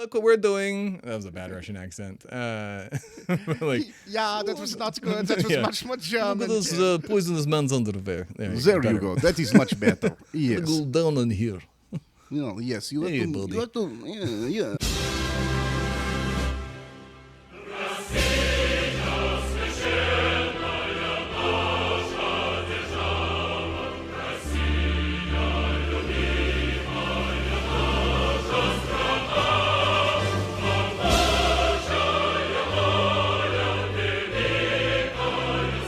look what we're doing. That was a bad Russian accent. Like, yeah, that was not good. That was Yeah. much more look German. at this poisonous man's underwear. There There better. you go. That is much better. Yes. Go down in here. No, yes. You have Hey, to. buddy. You have to. Yeah.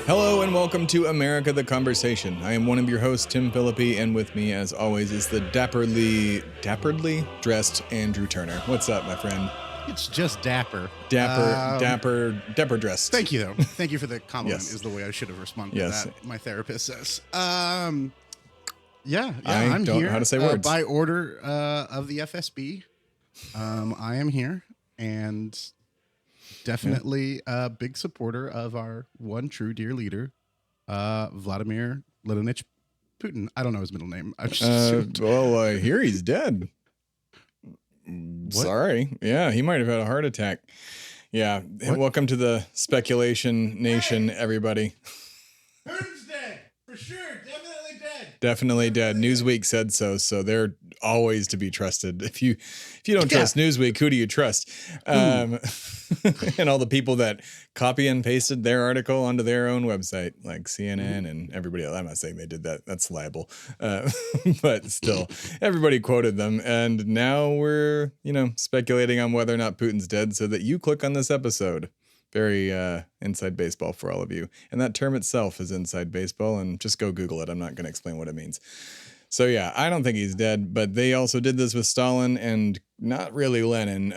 Hello and welcome to America the Conversation. I am one of your hosts, Tim Phillippe, and with me, as always, is the dapperly dressed Andrew Turner. What's up, my friend? It's just dapper. Dapper dressed. Thank you, though. Thank you for the compliment. Yes. Is the way I should have responded Yes. to that. My therapist says. Yeah. I I'm don't here. know how to say words. By order of the FSB. I am here and definitely a big supporter of our one true dear leader, Vladimir Leonidovich Putin. I don't know his middle name. I just assumed. Well, I hear he's dead. Sorry. Yeah, he might have had a heart attack. Yeah. What? Welcome to the speculation nation, everybody. Putin's dead. For sure. Definitely dead. Definitely dead. Newsweek said so, so they're always to be trusted. If you don't trust Newsweek, who do you trust? And all the people that copy and pasted their article onto their own website, like CNN and everybody else. I'm not saying they did that. That's libel. But still, everybody quoted them. And now we're, speculating on whether or not Putin's dead so that you click on this episode. Very inside baseball for all of you. And that term itself is inside baseball, and just go Google it. I'm not going to explain what it means. So yeah, I don't think he's dead, but they also did this with Stalin and not really Lenin,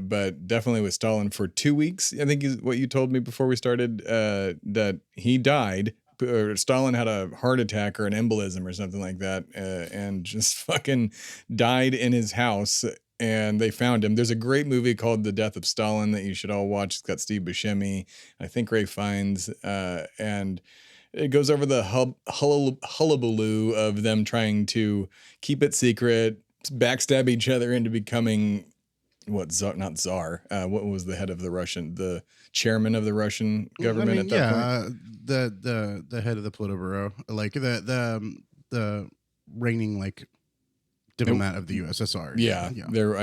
but definitely with Stalin for 2 weeks. I think is what you told me before we started, that he died. Or Stalin had a heart attack or an embolism or something like that, and just fucking died in his house. And they found him. There's a great movie called The Death of Stalin that you should all watch. It's got Steve Buscemi, I think Ray Fiennes, and it goes over the hullabaloo of them trying to keep it secret, backstab each other into becoming what was the head of the chairman of the Russian government at that point? The head of the Politburo, like the reigning diplomat of the USSR. Yeah. I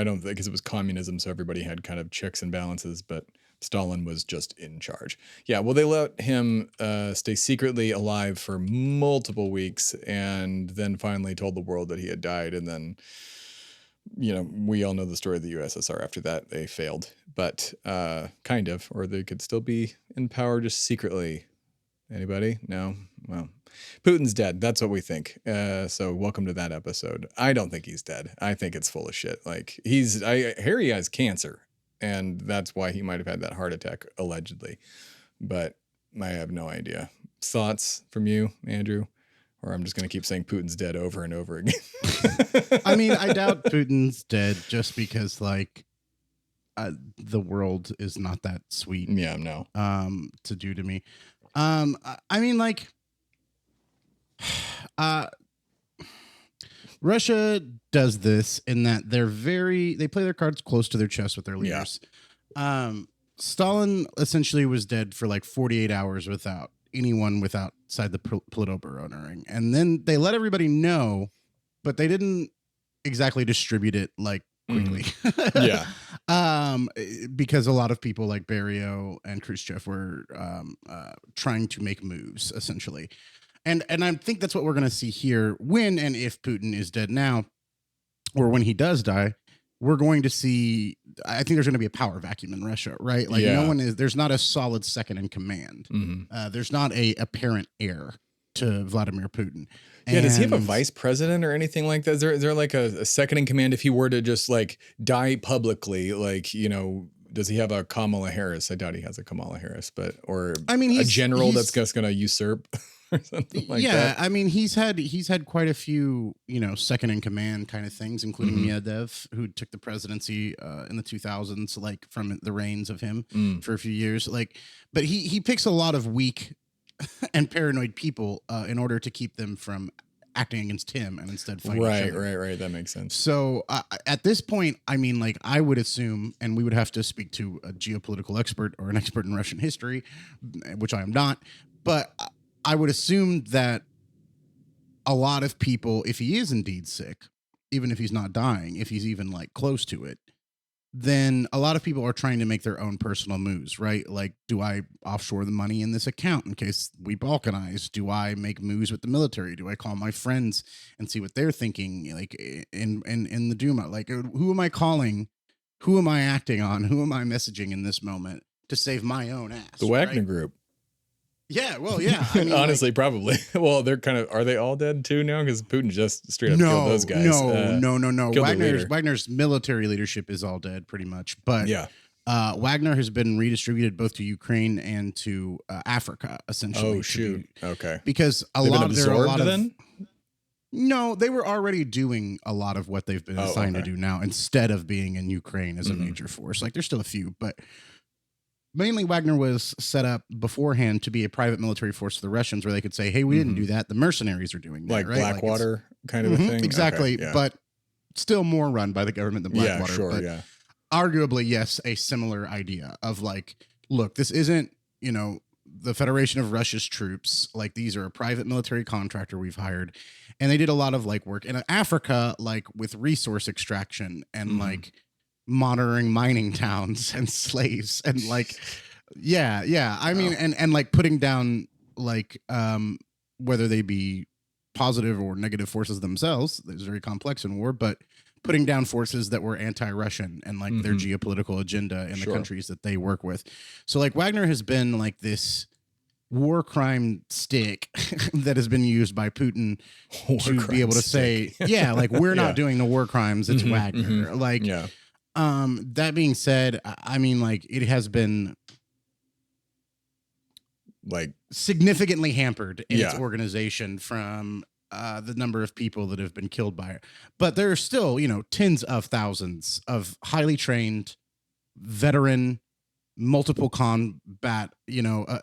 don't think, because it was communism, so everybody had kind of checks and balances, but Stalin was just in charge. Yeah, well, they let him stay secretly alive for multiple weeks and then finally told the world that he had died. And then, we all know the story of the USSR after that. They failed, but kind of, or they could still be in power just secretly. Anybody? No? Well, Putin's dead. That's what we think. So welcome to that episode. I don't think he's dead. I think it's full of shit. Like I hear he has cancer, and that's why he might have had that heart attack allegedly, but I have no idea. Thoughts from you, Andrew? Or I'm just going to keep saying Putin's dead over and over again. I mean, I doubt Putin's dead just because the world is not that sweet. Yeah, no. To do to me. I mean, Russia does this in that they play their cards close to their chest with their leaders. Yeah. Stalin essentially was dead for 48 hours without anyone outside the Politburo knowing. And then they let everybody know, but they didn't exactly distribute it quickly. Yeah. Because a lot of people like Berio and Khrushchev were trying to make moves, essentially. And I think that's what we're going to see here when and if Putin is dead now, or when he does die. We're going to see, I think there's going to be a power vacuum in Russia, right? There's not a solid second in command. Mm-hmm. There's not a apparent heir to Vladimir Putin. Yeah, does he have a vice president or anything like that? Is there like a second in command if he were to just die publicly? Does he have a Kamala Harris? I doubt he has a Kamala Harris, a general that's just going to usurp or something like that. Yeah, I mean, he's had quite a few, second in command kind of things, including Medvedev, who took the presidency in the 2000s, from the reins of him for a few years. But he picks a lot of weak and paranoid people in order to keep them from acting against him and instead fighting each other. Right. That makes sense. So at this point, I mean, like, I would assume, and we would have to speak to a geopolitical expert or an expert in Russian history, which I am not, but I would assume that a lot of people, if he is indeed sick, even if he's not dying, if he's even like close to it, then a lot of people are trying to make their own personal moves, right? Like, do I offshore the money in this account in case we balkanize? Do I make moves with the military? Do I call my friends and see what they're thinking? Like in the Duma, like, who am I calling? Who am I acting on? Who am I messaging in this moment to save my own ass? The Wagner Group. Yeah, well, yeah. I mean, honestly, like, probably. Well, they're kind of, are they all dead too now? Because Putin just straight up killed those guys. No. Wagner's military leadership is all dead, pretty much. But yeah, Wagner has been redistributed both to Ukraine and to Africa, essentially. Oh shoot! Okay, because no, they were already doing a lot of what they've been assigned to do now, instead of being in Ukraine as a major force. Like, there's still a few, but mainly Wagner was set up beforehand to be a private military force for the Russians, where they could say, hey, we didn't do that. The mercenaries are doing that, like right? Blackwater kind of a thing. Exactly. Okay, yeah. But still more run by the government than Blackwater. Yeah, sure. But arguably, yes, a similar idea of like, look, this isn't, the Federation of Russia's troops. Like, these are a private military contractor we've hired. And they did a lot of like work in Africa, like with resource extraction and like monitoring mining towns and slaves and like, yeah. I mean, and like putting down like, whether they be positive or negative forces themselves, it's very complex in war, but putting down forces that were anti-Russian and like their geopolitical agenda in the countries that they work with. So like Wagner has been like this war crime stick that has been used by Putin to be able to say, yeah, like, we're not doing the war crimes. It's Wagner. Like, that being said, I mean, like, it has been like significantly hampered in its organization from the number of people that have been killed by it. But there are still, tens of thousands of highly trained, veteran, multiple combat,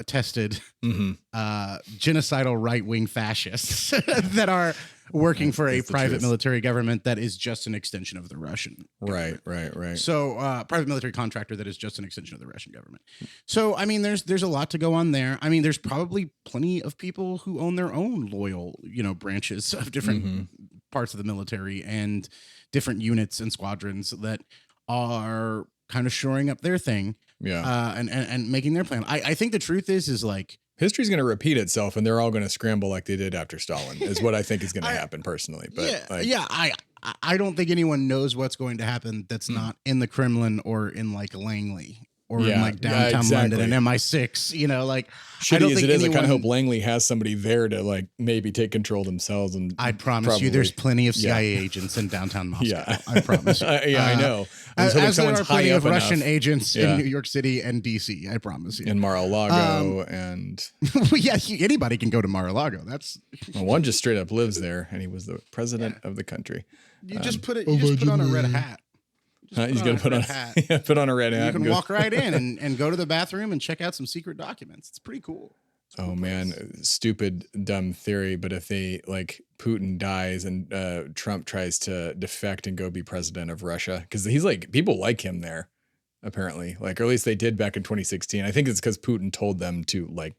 tested, genocidal right-wing fascists that are working for a private military government that is just an extension of the Russian government. Right. So, private military contractor that is just an extension of the Russian government. So, I mean, there's a lot to go on there. I mean, there's probably plenty of people who own their own loyal, branches of different parts of the military and different units and squadrons that are kind of shoring up their thing. Yeah. And making their plan. I think the truth is like, history's going to repeat itself, and they're all going to scramble like they did after Stalin, is what I think is going to happen personally. But I don't think anyone knows what's going to happen that's not in the Kremlin or in like Langley or in like downtown London and MI6, like, shitty I don't think I kind of hope Langley has somebody there to like maybe take control themselves. And I promise you there's plenty of CIA agents in downtown Moscow. I promise you. I know. As there are plenty of Russian agents in New York City and DC, I promise you. In Mar-a-Lago and anybody can go to Mar-a-Lago. That's one just straight up lives there, and he was the president of the country. You just put on a red hat. He's gonna put on a red hat. You can walk right in and go to the bathroom and check out some secret documents. It's pretty cool. Oh man, stupid, dumb theory. But if they like Putin dies and Trump tries to defect and go be president of Russia, because he's like, people like him there, apparently, like, or at least they did back in 2016. I think it's because Putin told them to like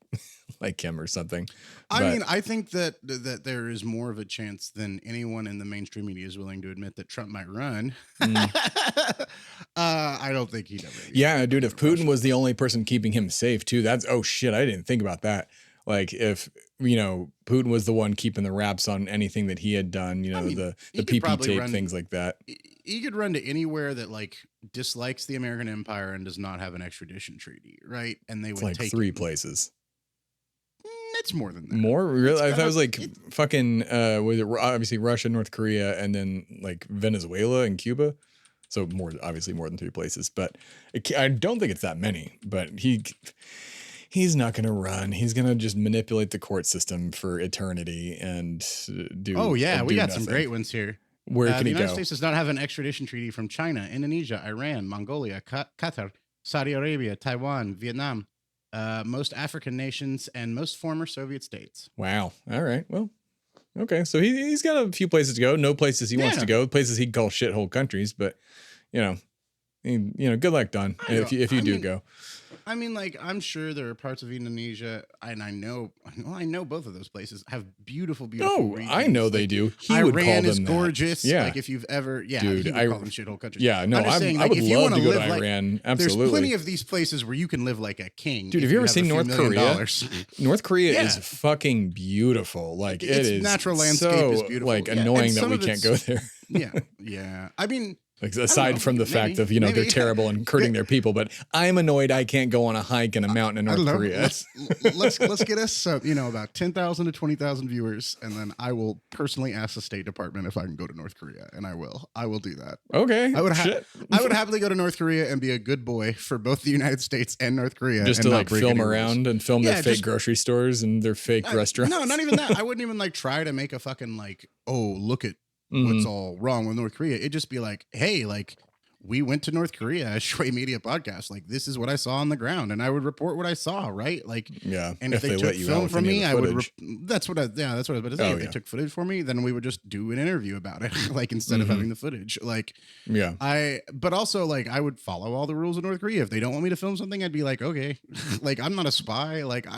him or something. I mean, I think that there is more of a chance than anyone in the mainstream media is willing to admit that Trump might run. I don't think he'd ever. Yeah, dude, if Putin was the only person keeping him safe too, that's, oh shit, I didn't think about that. Like, if, Putin was the one keeping the wraps on anything that he had done, the PP tape, things like that. He could run to anywhere that like dislikes the American empire and does not have an extradition treaty, right? And they would like take 3 places. It's more than that. More? Really? I thought it was like fucking, was it obviously Russia, North Korea, and then like Venezuela and Cuba? So obviously more than 3 places. But I don't think it's that many. But he's not going to run. He's going to just manipulate the court system for eternity and do. Oh, yeah. We got some great ones here. Where can he go? The United States does not have an extradition treaty from China, Indonesia, Iran, Mongolia, Qatar, Saudi Arabia, Taiwan, Vietnam, most African nations, and most former Soviet states. Wow. All right. Well, Okay. So he's got a few places to go. No places he wants to go. Places he'd call shithole countries. But, you know, good luck, Don, if you do go. I mean, like, I'm sure there are parts of Indonesia, and I know both of those places have beautiful regions. I know they do. Iran would call them is gorgeous. Yeah. Like, if you've ever, dude, he would call them shithole countries. Yeah, no, I would love to go to Iran. Absolutely. There's plenty of these places where you can live like a king. Dude, have you ever seen North Korea? North Korea is fucking beautiful. Like, its natural landscape is beautiful. Like, annoying that we can't go there. Yeah. I mean, like, aside from the fact of, they're terrible and hurting their people, but I'm annoyed I can't go on a hike in a mountain in North Korea. Let's get us about 10,000 to 20,000 viewers, and then I will personally ask the State Department if I can go to North Korea, and I will do that. Okay. I would happily go to North Korea and be a good boy for both the United States and North Korea. Just to like film around and film their fake grocery stores and their fake restaurants. No, not even that. I wouldn't even like try to make a fucking like, oh, look at what's all wrong with North Korea. It'd just be like, hey, like, we went to North Korea as Shway Media Podcast. Like, this is what I saw on the ground, and I would report what I saw, right? Like, yeah. And if they took film from me, I would. That's what I was about to say. If they took footage for me, then we would just do an interview about it, like, instead of having the footage. Like, but also, like, I would follow all the rules of North Korea. If they don't want me to film something, I'd be like, okay, like, I'm not a spy. Like,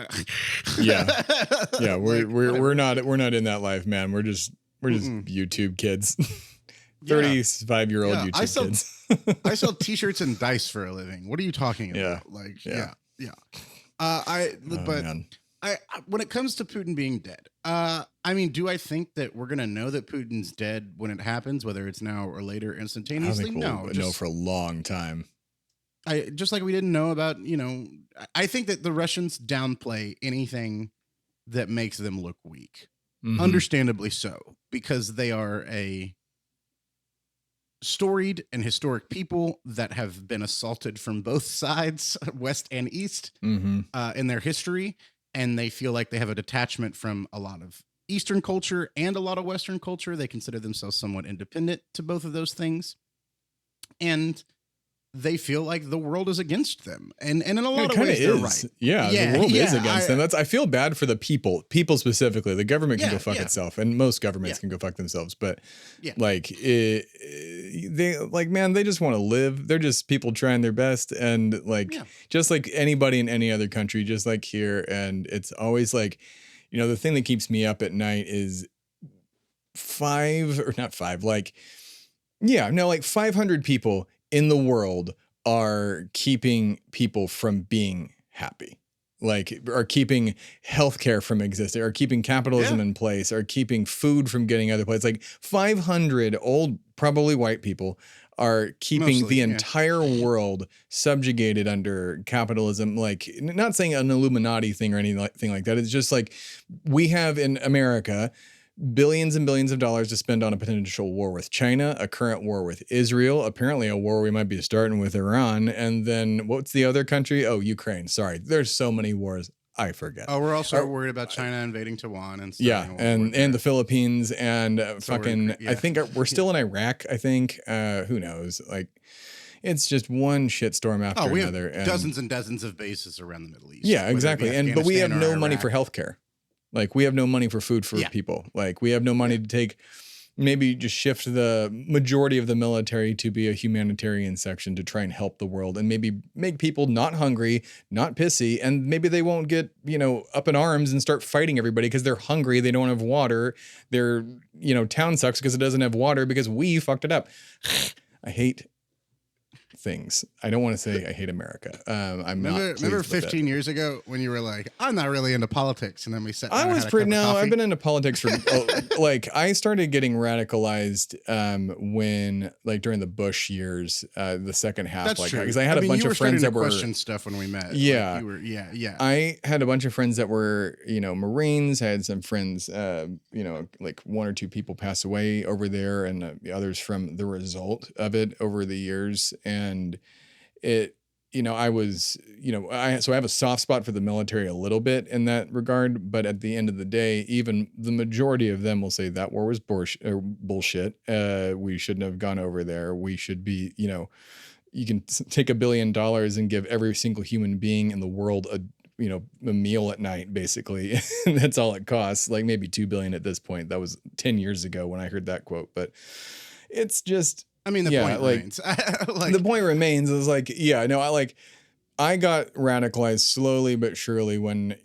we're not in that life, man. We're just YouTube kids. 35-year-old YouTube kids. I sell t-shirts and dice for a living. What are you talking about? Yeah. Like, yeah. When it comes to Putin being dead, I mean, do I think that we're going to know that Putin's dead when it happens, whether it's now or later instantaneously? I don't think we'll know for a long time. Just like we didn't know about, I think that the Russians downplay anything that makes them look weak. Understandably so, because they are a storied and historic people that have been assaulted from both sides, West and East, in their history. And they feel like they have a detachment from a lot of Eastern culture and a lot of Western culture. They consider themselves somewhat independent to both of those things. And they feel like the world is against them. And in a lot of ways, they're right. Yeah, the world is against them. I feel bad for the people specifically. The government can go fuck itself, and most governments can go fuck themselves. But like, they just want to live. They're just people trying their best. And like, just like anybody in any other country, just like here. And it's always like, the thing that keeps me up at night is 500 people in the world are keeping people from being happy, like are keeping healthcare from existing, are keeping capitalism in place, are keeping food from getting other places. Like 500 old, probably white people are keeping the entire world subjugated under capitalism. Like, not saying an Illuminati thing or anything like that. It's just like, we have in America billions and billions of dollars to spend on a potential war with China, a current war with Israel, apparently a war we might be starting with Iran, and then what's the other country? Oh, Ukraine. Sorry, there's so many wars. I forget. Oh, we're also worried about China invading Taiwan and stuff. Yeah, and the Philippines and I think we're still in Iraq. I think who knows? Like, it's just one shitstorm after another. Have dozens and dozens of bases around the Middle East. Yeah, exactly. But we have no money for healthcare. Like, we have no money for food for people. Like, we have no money to maybe just shift the majority of the military to be a humanitarian section to try and help the world and maybe make people not hungry, not pissy. And maybe they won't get, up in arms and start fighting everybody because they're hungry. They don't have water. Their, town sucks because it doesn't have water because we fucked it up. I hate things. I don't want to say I hate America. Remember 15 years ago when you were like, I'm not really into politics, and then we sat down. I've been into politics for like, I started getting radicalized when, like, during the Bush years, the second half. That's true. Because I had a bunch of friends that were question stuff when we met. Yeah, like I had a bunch of friends that were Marines. I had some friends, like one or two people pass away over there, and the others from the result of it over the years. And it, I was, so I have a soft spot for the military a little bit in that regard. But at the end of the day, even the majority of them will say that war was bullshit. We shouldn't have gone over there. We should be, you can take $1 billion and give every single human being in the world a meal at night, basically. And that's all it costs. Like maybe $2 billion at this point. That was 10 years ago when I heard that quote, but it's just, I mean, the point remains. The point remains is like, I got radicalized slowly but surely when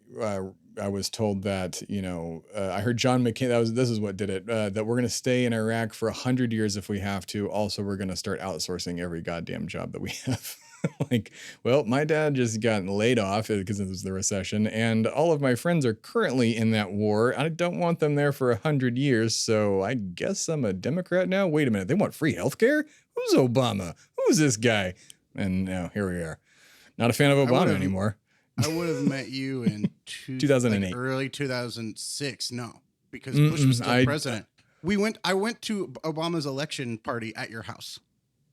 I was told that, I heard John McCain, this is what did it, that we're going to stay in Iraq for 100 years if we have to. Also, we're going to start outsourcing every goddamn job that we have. Like, well, my dad just got laid off because it was the recession, and all of my friends are currently in that war. I don't want them there for 100 years, so I guess I'm a Democrat now. Wait a minute, they want free healthcare? Who's Obama? Who's this guy? And now here we are. Not a fan of Obama anymore. I would have met you in 2008, early 2006. No, because Bush was still president. I went to Obama's election party at your house.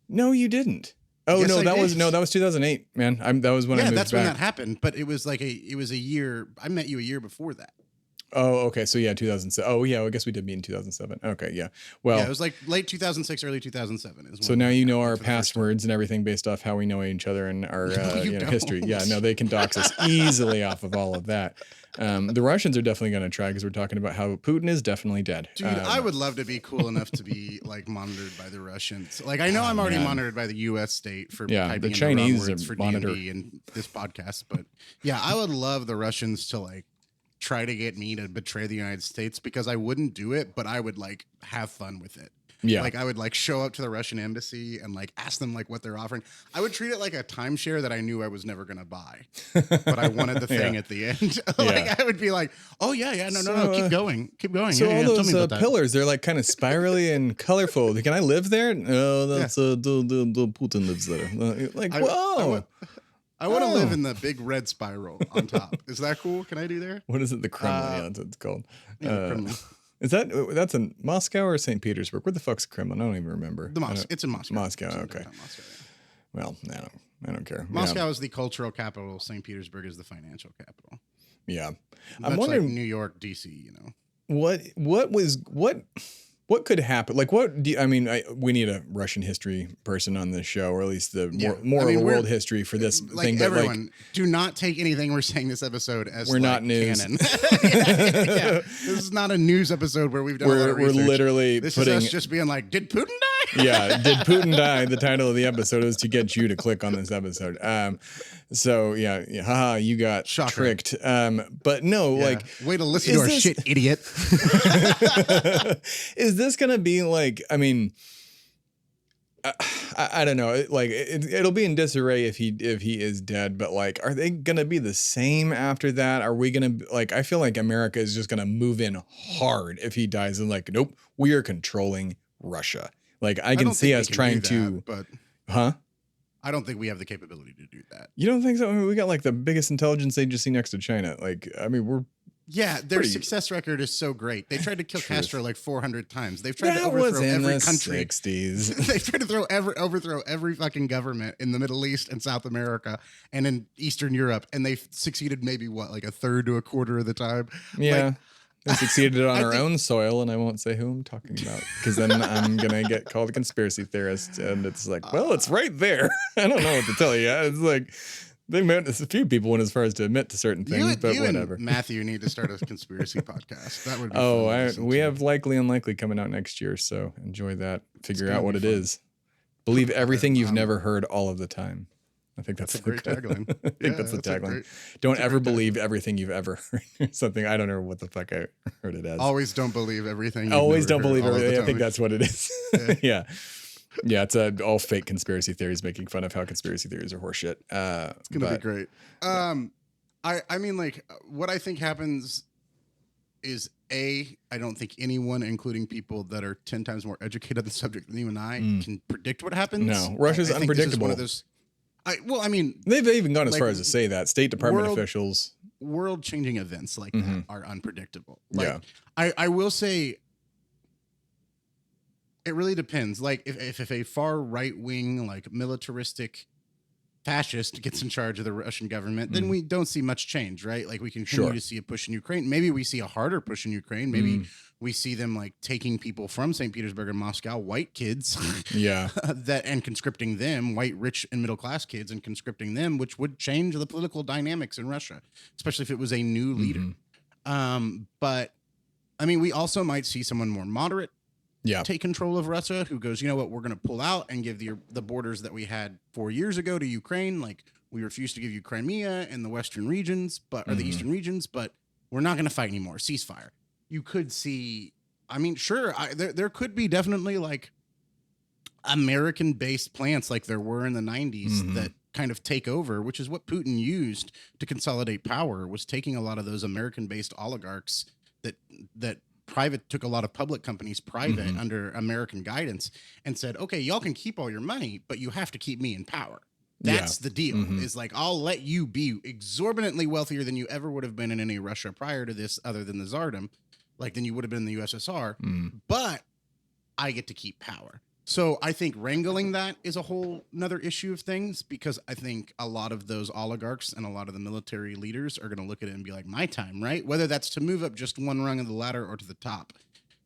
No, you didn't. Oh, yes, that was 2008, man. That was when I moved that's back. when that happened. But it was a year. I met you a year before that. Oh, okay. So yeah, 2007. Oh yeah, I guess we did meet in 2007. Okay, yeah. Well, it was like late 2006, early 2007. So now you know our passwords and everything based off how we know each other and our history. Yeah, no, they can dox us easily off of all of that. The Russians are definitely going to try because we're talking about how Putin is definitely dead. Dude, I would love to be cool enough to be like monitored by the Russians. Like I know I'm already monitored by the U.S. state for typing the Chinese in the wrong words for D&D and this podcast, but yeah, I would love the Russians to like try to get me to betray the United States because I wouldn't do it, but I would like have fun with it. Yeah. Like I would like show up to the Russian embassy and like ask them like what they're offering. I would treat it like a timeshare that I knew I was never going to buy, but I wanted the thing at the end. Like I would be like, oh yeah. No. Keep going. So all those pillars, they're like kind of spirally and colorful. Can I live there? No, that's Putin lives there. Like, whoa. I want to live in the big red spiral on top. Is that cool? Can I do there? What is it? The Kremlin. Yeah, that's what it's called. The Kremlin. That's in Moscow or St. Petersburg? Where the fuck's the Kremlin? I don't even remember. It's in Moscow. Moscow. Okay. Moscow, yeah. Well, I don't care. Moscow is the cultural capital. St. Petersburg is the financial capital. Yeah. I'm wondering, like New York, DC. What could happen? Like, we need a Russian history person on this show, or at least the more world history for this thing. But everyone, do not take anything we're saying this episode as we're not news. Canon. This is not a news episode where we've done a lot of research. We're literally this is us just being like, did Putin die? Yeah, did Putin die? The title of the episode is to get you to click on this episode. Haha, you got tricked. But no, like, way to listen to our shit, idiot. Is this gonna be like? I mean, I don't know. Like, it'll be in disarray if he is dead. But like, are they gonna be the same after that? Are we gonna like? I feel like America is just gonna move in hard if he dies and like, nope, we are controlling Russia. Like, I can see us trying to, but I don't think we have the capability to do that. You don't think so? I mean, we got like the biggest intelligence agency next to China. Like, I mean, their success record is so great. They tried to kill Castro like 400 times. They've tried to overthrow every country. 60s. They've tried to overthrow every fucking government in the Middle East and South America and in Eastern Europe, and they've succeeded maybe like a third to a quarter of the time. Yeah. They succeeded on our own soil, and I won't say who I'm talking about because then I'm gonna get called a conspiracy theorist, and it's like, well, it's right there. I don't know what to tell you. It's like they met a few people went as far as to admit to certain things, but whatever. And Matthew need to start a conspiracy podcast. That would be we have Likely Unlikely coming out next year, so enjoy that. Figure out what it is. Believe everything you've never heard all of the time. I think that's a great tagline. I think that's the tagline. Don't ever believe everything you've ever heard. Something, I don't know what the fuck I heard it as. Always don't believe everything. Always don't believe everything. I think that's what it is. Yeah. It's all fake conspiracy theories making fun of how conspiracy theories are horseshit. It's going to be great. I mean, like, what I think happens is I don't think anyone, including people that are 10 times more educated on the subject than you and I, can predict what happens. No, Russia's unpredictable. They've even gone as far as to say that State Department officials, world-changing events like that are unpredictable. Like, I will say, it really depends. Like, if a far right-wing, like militaristic fascist gets in charge of the Russian government, then we don't see much change, right? Like we continue Sure. to see a push in Ukraine. Maybe we see a harder push in Ukraine. Maybe we see them like taking people from St. Petersburg and Moscow, white kids, Yeah. and conscripting them, white, rich, and middle class kids, and conscripting them, which would change the political dynamics in Russia, especially if it was a new leader. But I mean, we also might see someone more moderate take control of Russia, who goes, you know what, we're going to pull out and give the borders that we had 4 years ago to Ukraine. Like we refused to give you Crimea and the western regions, or the eastern regions, but we're not going to fight anymore. Ceasefire. You could see, I mean, sure, there could be definitely like American-based plants like there were in the 90s that kind of take over, which is what Putin used to consolidate power, was taking a lot of those American-based oligarchs that took a lot of public companies private under American guidance and said, okay, y'all can keep all your money, but you have to keep me in power. That's the deal. Is like, I'll let you be exorbitantly wealthier than you ever would have been in any Russia prior to this, other than the Tsardom, like than you would have been in the USSR, but I get to keep power. So I think wrangling that is a whole nother issue of things, because I think a lot of those oligarchs and a lot of the military leaders are going to look at it and be like, my time, right? Whether that's to move up just one rung of the ladder or to the top,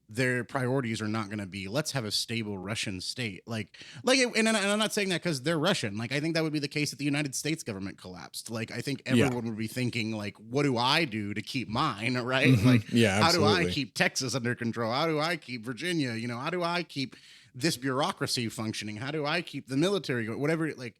their priorities are not going to be, let's have a stable Russian state. And I'm not saying that because they're Russian. Like, I think that would be the case if the United States government collapsed. Like, I think everyone would be thinking, like, what do I do to keep mine, right? Like, how do I keep Texas under control? How do I keep Virginia? You know, how do I keep this bureaucracy functioning? How do I keep the military going? Whatever, like,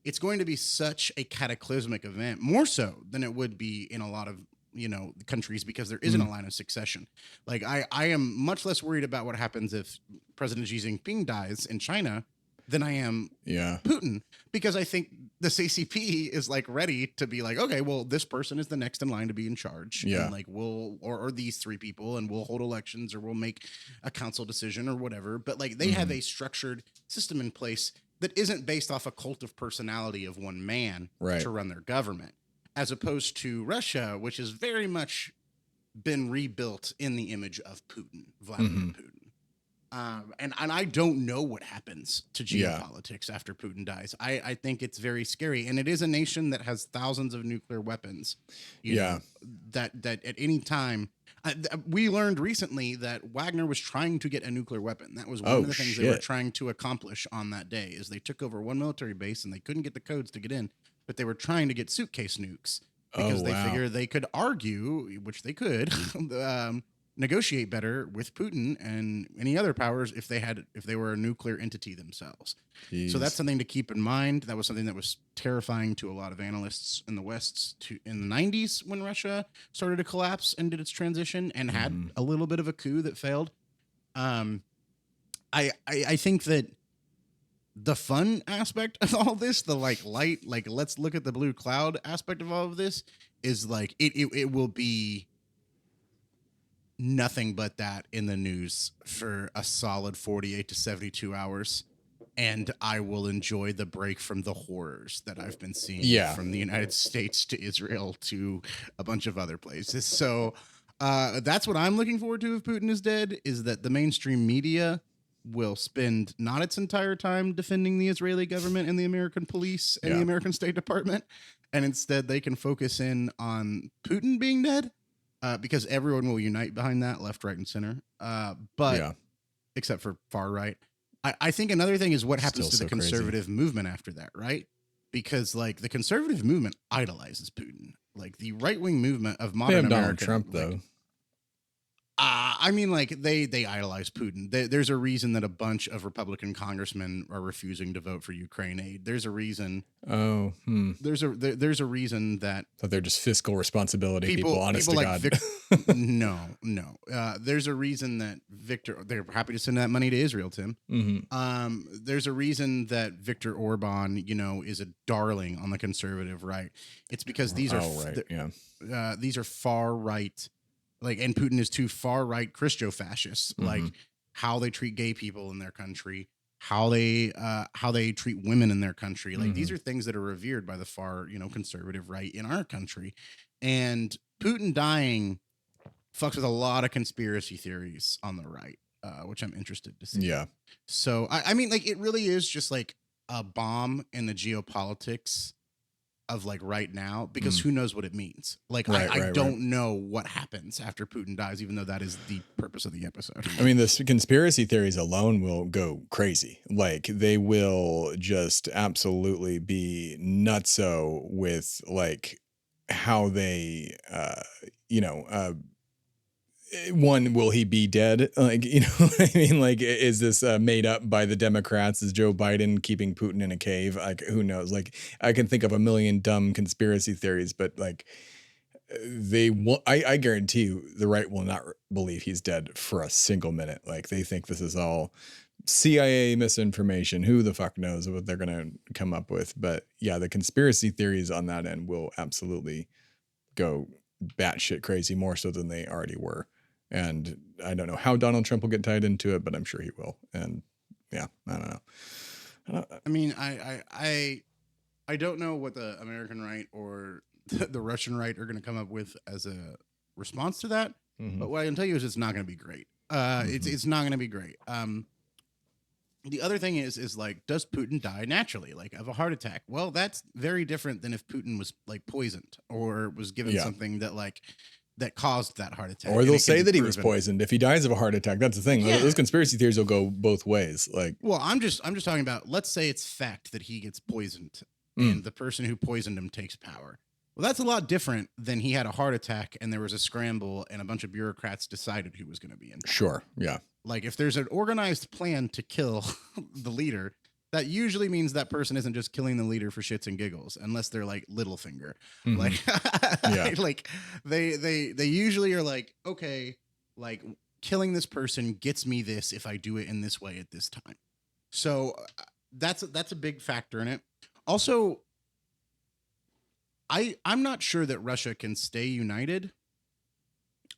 it's going to be such a cataclysmic event, more so than it would be in a lot of, you know, countries, because there isn't a line of succession. Like, I am much less worried about what happens if President Xi Jinping dies in China than I am Putin, because I think the CCP is like ready to be like, okay, well, this person is the next in line to be in charge. And like, or these 3 people, and we'll hold elections, or we'll make a council decision or whatever. But like, they have a structured system in place that isn't based off a cult of personality of one man to run their government, as opposed to Russia, which has very much been rebuilt in the image of Putin, Vladimir Putin. And I don't know what happens to geopolitics after Putin dies. I think it's very scary. And it is a nation that has thousands of nuclear weapons. You know, that at any time, we learned recently that Wagner was trying to get a nuclear weapon. That was one of the things they were trying to accomplish on that day, is they took over one military base and they couldn't get the codes to get in, but they were trying to get suitcase nukes because they figured they could argue, which they could, negotiate better with Putin and any other powers if they were a nuclear entity themselves. Jeez. So that's something to keep in mind. That was something that was terrifying to a lot of analysts in the West in the 90s, when Russia started to collapse and did its transition and had a little bit of a coup that failed. I think that the fun aspect of all this, the like light, like let's look at the blue cloud aspect of all of this, is like it will be nothing but that in the news for a solid 48 to 72 hours. And I will enjoy the break from the horrors that I've been seeing from the United States to Israel to a bunch of other places. So that's what I'm looking forward to if Putin is dead, is that the mainstream media will spend not its entire time defending the Israeli government and the American police and the American State Department. And instead they can focus in on Putin being dead. Because everyone will unite behind that, left, right, and center. But except for far right. I think another thing is what happens to the conservative movement after that, right? Because like the conservative movement idolizes Putin. Like the right-wing movement of modern America. Trump, though. I mean, like they idolize Putin. There's a reason that a bunch of Republican congressmen are refusing to vote for Ukraine aid. There's a reason. There's a reason that they're just fiscal responsibility people. Honest to God. No. There's a reason that they're happy to send that money to Israel, Tim. There's a reason that Viktor Orban, you know, is a darling on the conservative right. It's because these are these are far right. Like, and Putin is too far right Christo-fascists, like how they treat gay people in their country, how they treat women in their country. Like these are things that are revered by the far, you know, conservative right in our country. And Putin dying fucks with a lot of conspiracy theories on the right, which I'm interested to see. Yeah. So, I mean, like, it really is just like a bomb in the geopolitics of like right now, because who knows what it means. Like I don't know what happens after Putin dies, even though that is the purpose of the episode. I mean, the conspiracy theories alone will go crazy. Like they will just absolutely be nutso with like how they, one, will he be dead? Like, I mean, like, is this made up by the Democrats? Is Joe Biden keeping Putin in a cave? Like, who knows? Like, I can think of a million dumb conspiracy theories, but like, they will. I guarantee you, the right will not believe he's dead for a single minute. Like, they think this is all CIA misinformation. Who the fuck knows what they're gonna come up with? But yeah, the conspiracy theories on that end will absolutely go batshit crazy, more so than they already were. And I don't know how Donald Trump will get tied into it, but I'm sure he will. And yeah, I don't know. I mean, I don't know what the American right or the Russian right are going to come up with as a response to that. But what I can tell you is it's not going to be great. It's not going to be great. The other thing is like, does Putin die naturally, like of a heart attack? Well, that's very different than if Putin was like poisoned or was given something that like that caused that heart attack. Or they'll say that he was poisoned. If he dies of a heart attack, that's the thing. Yeah. Those conspiracy theories will go both ways. Like, well, I'm just talking about, let's say it's fact that he gets poisoned and the person who poisoned him takes power. Well, that's a lot different than he had a heart attack and there was a scramble and a bunch of bureaucrats decided who was going to be in power. Sure. Yeah. Like if there's an organized plan to kill the leader, that usually means that person isn't just killing the leader for shits and giggles, unless they're like Littlefinger. Like, like they usually are like, okay, like killing this person gets me this if I do it in this way at this time. So that's a big factor in it. Also, I'm not sure that Russia can stay united.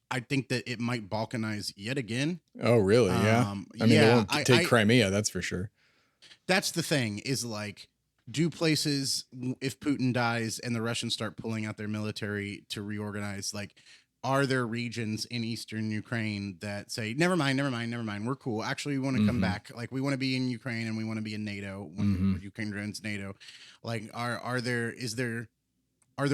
I think that it might balkanize yet again. Oh, really? Yeah. I mean, they won't take Crimea, that's for sure. That's the thing, is like, do places, if Putin dies and the Russians start pulling out their military to reorganize, like, are there regions in Eastern Ukraine that say, never mind, we're cool. Actually, we want to come back. Like, we want to be in Ukraine and we want to be in NATO when Ukraine joins NATO. Like, are there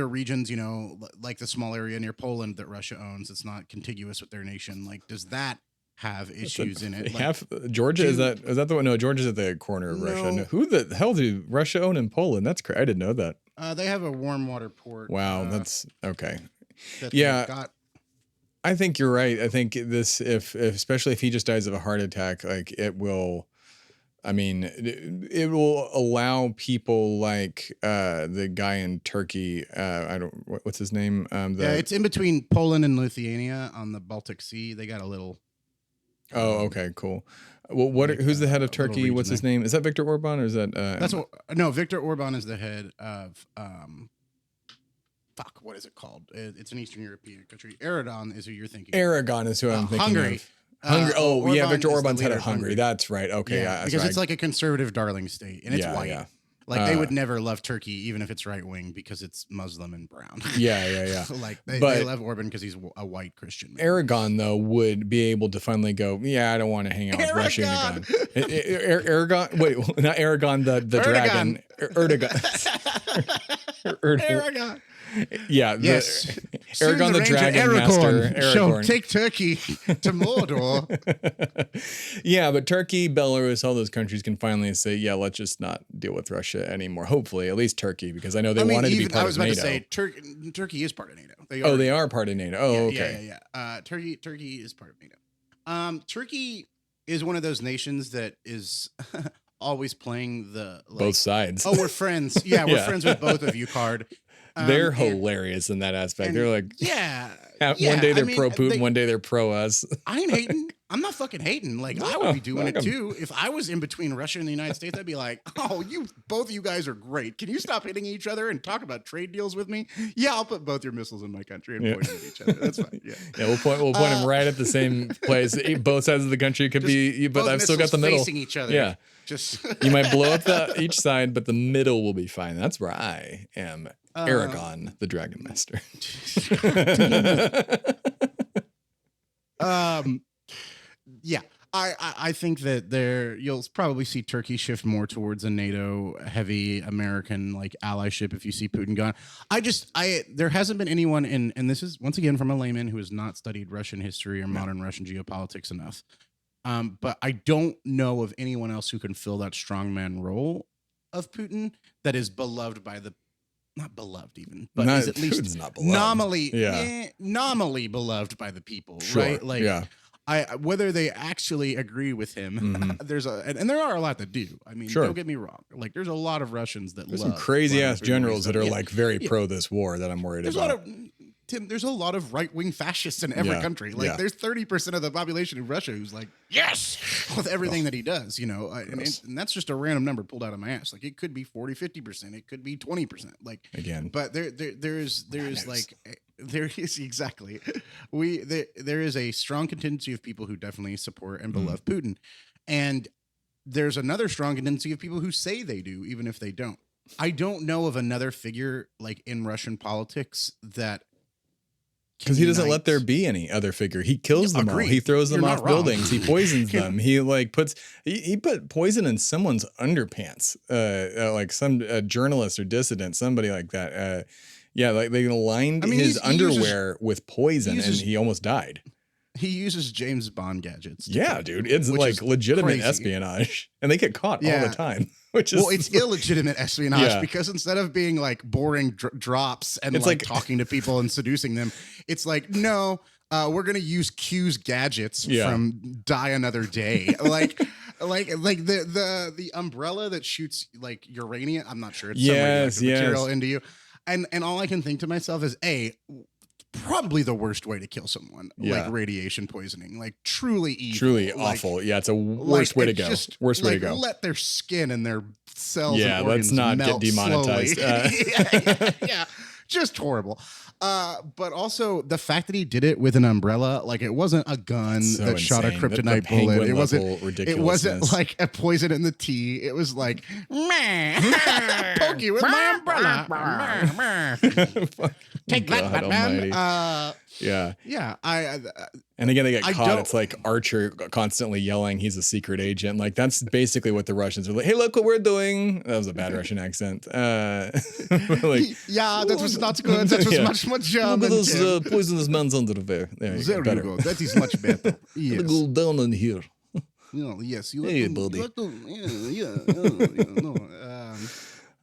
regions, you know, like the small area near Poland that Russia owns that's not contiguous with their nation? Like, does that have issues in it? Like, Georgia, is that the one? No, Georgia's at the corner of Russia. No, who the hell do Russia own in Poland? That's crazy. I didn't know that. They have a warm water port. Wow, that's okay. I think you're right. I think this, if especially if he just dies of a heart attack, like it will. I mean, it will allow people like the guy in Turkey. What's his name? It's in between Poland and Lithuania on the Baltic Sea. They got a little. Oh, okay, cool. Well, who's the head of Turkey? What's his name? Is that Viktor Orban, or is that? No, Viktor Orban is the head of. Fuck, what is it called? It's an Eastern European country. Aragon is who you're thinking. Aragon is who I'm thinking Hungary. of. Hungary. Viktor Orban's head of Hungary. That's right. Okay, because it's like a conservative darling state, and it's white. Yeah. Like they would never love Turkey, even if it's right wing, because it's Muslim and brown. Yeah. Like they love Orban because he's a white Christian man. Aragon, though, would be able to finally go, yeah, I don't want to hang out with Russia again. Aragon, wait, not Aragon, the dragon. Aragon. Yeah. Yes. Aragon the Dragon Master. Shall take Turkey to Mordor. Yeah, but Turkey, Belarus, all those countries can finally say, yeah, let's just not deal with Russia anymore. Hopefully, at least Turkey, because I know they wanted to be part of NATO. I was about to say, Turkey is part of NATO. They are part of NATO. Oh, okay. Yeah. Turkey is part of NATO. Turkey is one of those nations that is always playing the both sides. Oh, we're friends. Yeah, we're friends with both of you card. They're hilarious in that aspect. They're like, one day they're pro Putin, one day they're pro us. I ain't hating. I'm not fucking hating. Like, I would be doing it too. If I was in between Russia and the United States, I'd be like, oh, both of you guys are great. Can you stop hitting each other and talk about trade deals with me? Yeah, I'll put both your missiles in my country and point them at each other. That's fine. Yeah, we'll point them right at the same place. Both sides of the country could be, but I've still got the middle. Facing each other. Yeah. You might blow up each side, but the middle will be fine. That's where I am. Aragon, the Dragon Master. Yeah. I think that you'll probably see Turkey shift more towards a NATO heavy American like allyship if you see Putin gone. There hasn't been anyone and this is once again from a layman who has not studied Russian history or modern Russian geopolitics enough. But I don't know of anyone else who can fill that strongman role of Putin that is beloved by the not beloved even, but is at least nominally beloved by the people, right? Like, whether they actually agree with him, there are a lot that do. I mean, don't get me wrong. Like, there's a lot of Russians that there's love some crazy ass generals that are like very pro this war that I'm worried about. Tim, there's a lot of right-wing fascists in every country. Like, there's 30% of the population in Russia who's like, yes, with everything that he does, you know. And that's just a random number pulled out of my ass. Like, it could be 40, 50%. It could be 20%. Like, again. But there is exactly. There is a strong contingency of people who definitely support and beloved Putin. And there's another strong contingency of people who say they do, even if they don't. I don't know of another figure, like, in Russian politics that... Because he doesn't let there be any other figure. He kills them all. He throws them off buildings. He poisons them. He like he put poison in someone's underpants. Like some journalist or dissident, somebody like that. Like they lined his underwear with poison, and he almost died. He uses James Bond gadgets. Yeah, dude. It's like legitimate espionage. And they get caught all the time. It's illegitimate espionage because instead of being like boring drops and like talking to people and seducing them, it's like, no, we're going to use Q's gadgets from Die Another Day. like the umbrella that shoots like uranium. I'm not sure. It's some radioactive material into you. And all I can think to myself is, probably the worst way to kill someone, like radiation poisoning, like truly evil, truly awful. It's a worst way to go. Worst way to go. Let their skin and their cells. Yeah, and let's not get demonetized. Just horrible. But also the fact that he did it with an umbrella, like it wasn't a gun that shot a kryptonite bullet. It wasn't like a poison in the tea. It was like, poke you with my umbrella. Take that, Batman. And again, they get caught. It's like Archer constantly yelling, he's a secret agent. Like, that's basically what the Russians are like. Hey, look what we're doing. That was a bad Russian accent. That was not good. That was much more German. Look at those poisonous men's underwear. There you go. That is much better. Yes. Go down in here. Yes. Hey, buddy.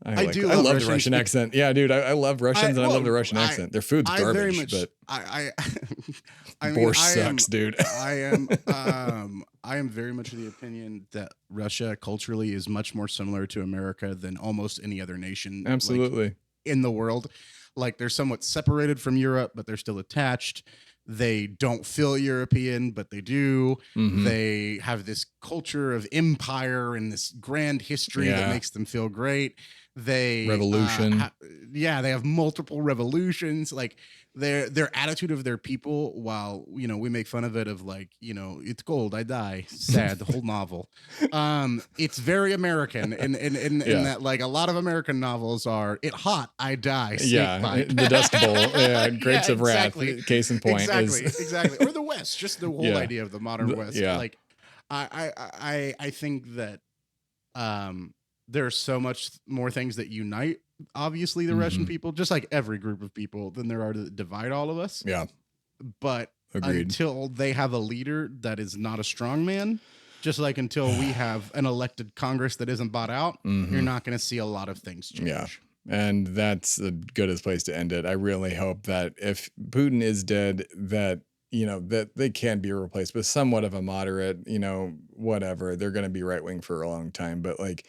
I love the Russian accent. Yeah, dude, I love Russians and I love the Russian accent. Their food's garbage, but borscht sucks, dude. I am very much of the opinion that Russia culturally is much more similar to America than almost any other nation. Absolutely. In the world. Like, they're somewhat separated from Europe, but they're still attached. They don't feel European, but they do. Mm-hmm. They have this culture of empire and this grand history that makes them feel great. Revolution. They have multiple revolutions. Like, their attitude of their people, while, you know, we make fun of it, of like, you know, it's cold, I die, sad, the whole novel. It's very American, and that, like, a lot of American novels are, it hot, I die, the Dust Bowl, Grapes of Wrath, case in point. Exactly. Or the West, just the whole idea of the modern West. Like, I think that there's so much more things that unite, obviously, the Russian people, just like every group of people, than there are that divide all of us. Yeah. But until they have a leader that is not a strong man, just like until we have an elected Congress that isn't bought out, you're not going to see a lot of things change. Yeah. And that's the goodest place to end it. I really hope that if Putin is dead, that, you know, that they can be replaced with somewhat of a moderate, you know, whatever. They're going to be right wing for a long time. But, like,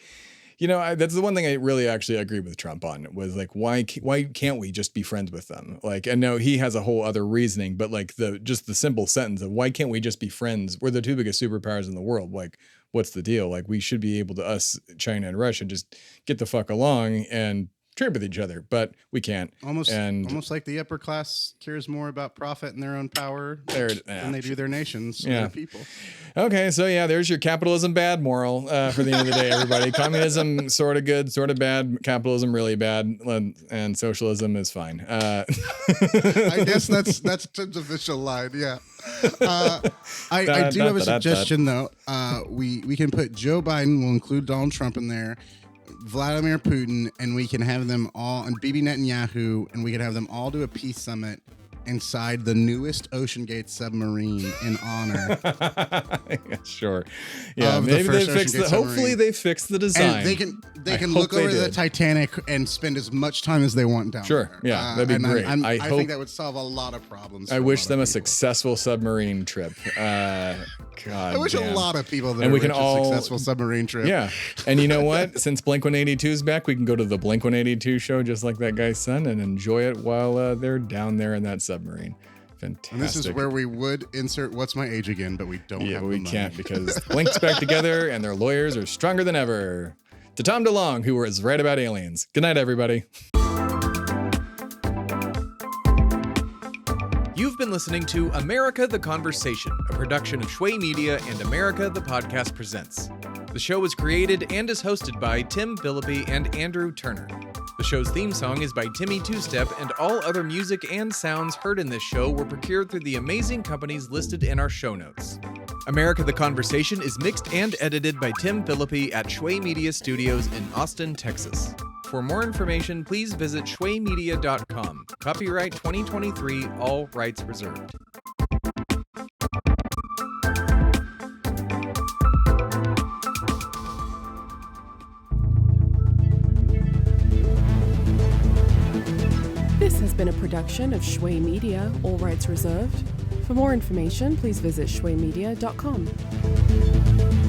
you know, that's the one thing I really actually agree with Trump on, was like, why can't we just be friends with them? Like, I know he has a whole other reasoning, but like just the simple sentence of, why can't we just be friends? We're the two biggest superpowers in the world. Like, what's the deal? Like, we should be able to, us, China and Russia, just get the fuck along and trade with each other, but we can't. Almost like the upper class cares more about profit and their own power than they do their nations, their people. Okay, so there's your capitalism bad moral for the end of the day, everybody. Communism sort of good, sort of bad. Capitalism really bad, and socialism is fine. I guess that's Tim's official line. Yeah. I do have a suggestion though. We can put Joe Biden. We'll include Donald Trump in there. Vladimir Putin, and we can have them all, and Bibi Netanyahu, and we can have them all do a peace summit inside the newest OceanGate submarine in honor. Sure. Yeah, maybe they fix hopefully they fix the design. And they can look over the Titanic and spend as much time as they want down there. Sure. Yeah, that'd be great. I think that would solve a lot of problems. I wish them a successful submarine trip. God, I wish a lot of people that and we can all a successful submarine trip. Yeah. And you know what? Since Blink-182 is back, we can go to the Blink-182 show just like that guy's son and enjoy it while they're down there in that submarine. Fantastic. And this is where we would insert "What's my age again," but we don't have the money. We can't because Blink's back together and their lawyers are stronger than ever. To Tom DeLonge, who was right about aliens. Good night, everybody. You've been listening to America the Conversation, a production of Shway Media and America the Podcast Presents. The show was created and is hosted by Tim Phillippe and Andrew Turner. The show's theme song is by Timmy Two Step, and all other music and sounds heard in this show were procured through the amazing companies listed in our show notes. America the Conversation is mixed and edited by Tim Phillippe at Shway Media Studios in Austin, Texas. For more information, please visit shwaymedia.com. Copyright 2023, all rights reserved. This has been a production of Shway Media, all rights reserved. For more information, please visit shwaymedia.com.